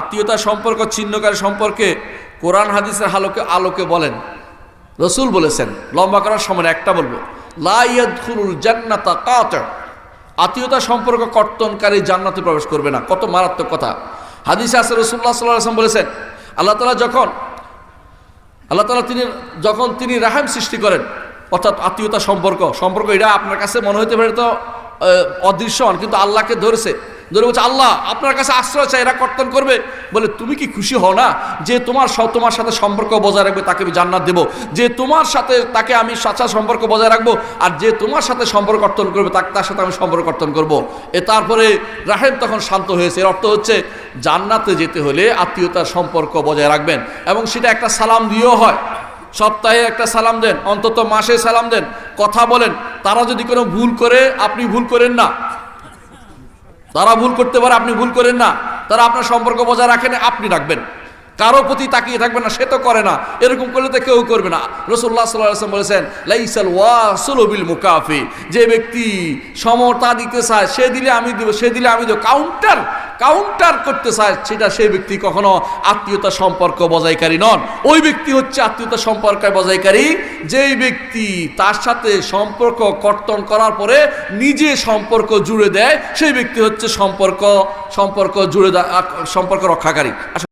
আত্মীয়তা সম্পর্ক ছিন্নকারী সম্পর্কে কোরআন হাদিসের আলোকে বলেন। রসুল বলেছেন, লম্বা করার সময় একটা বলবো, লা ইয়াদখুলুল জান্নাতা কাতি', আত্মীয়তা সম্পর্ক কর্তনকারী জান্নাতে প্রবেশ করবে না। কত মারাত্মক কথা। হাদিসে আছে রাসূলুল্লাহ সাল্লাল্লাহু আলাইহি ওয়াসাল্লাম বলেছেন, আল্লাহ তাআলা যখন তিনি রাহম সৃষ্টি করেন, অর্থাৎ আত্মীয়তা সম্পর্ক এটা আপনার কাছে মনে হতে পারে তো অদৃশ্যমান, কিন্তু আল্লাহকে ধরে বলছে, আল্লাহ আপনার কাছে আশ্রয় চাই, এরা কর্তন করবে। বলে, তুমি কি খুশি হও না যে তোমার সাথে সম্পর্ক বজায় রাখবে তাকে আমি জান্নাত দেবো, যে তোমার সাথে তাকে আমি সাচা সম্পর্ক বজায় রাখবো, আর যে তোমার সাথে সম্পর্ক কর্তন করবে তার সাথে আমি সম্পর্ক কর্তন করবো। তারপরে রাহেম তখন শান্ত হয়েছে। এর অর্থ হচ্ছে জান্নাতে যেতে হলে আত্মীয়তার সম্পর্ক বজায় রাখবেন, এবং সেটা একটা সালাম দিয়েও হয়। সপ্তাহে একটা সালাম দেন, অন্তত মাসে সালাম দেন, কথা বলেন। তারা যদি কোনো ভুল করে আপনি ভুল করেন না, তারা ভুল করতে পারে, আপনি ভুল করেন না। তারা আপনার সম্পর্ক বজায় রাখেন, আপনি রাখবেন। কারো প্রতি তাকিয়ে থাকবেন না, সে তো করে না, এরকম করলে তো কেউ করবে না। রাসূলুল্লাহ সাল্লাল্লাহু আলাইহি ওয়াসাল্লাম বলেছেন, লাইসাল ওয়াসিলু বিল মুকাফি, যে ব্যক্তি সমতা দিতে চায়, সে দিলে আমি দেব, সে দিলে আমি দেব, কাউন্টার করতে চায়, সেটা সেই ব্যক্তি কখনো আত্মীয়তা সম্পর্ক বজায়কারী নন। ওই ব্যক্তি হচ্ছে আত্মীয়তা সম্পর্ক বজায়কারী যেই ব্যক্তি তার সাথে সম্পর্ক কর্তন করার পরে নিজে সম্পর্ক জুড়ে দেয়, সেই ব্যক্তি হচ্ছে সম্পর্ক রক্ষাকারী।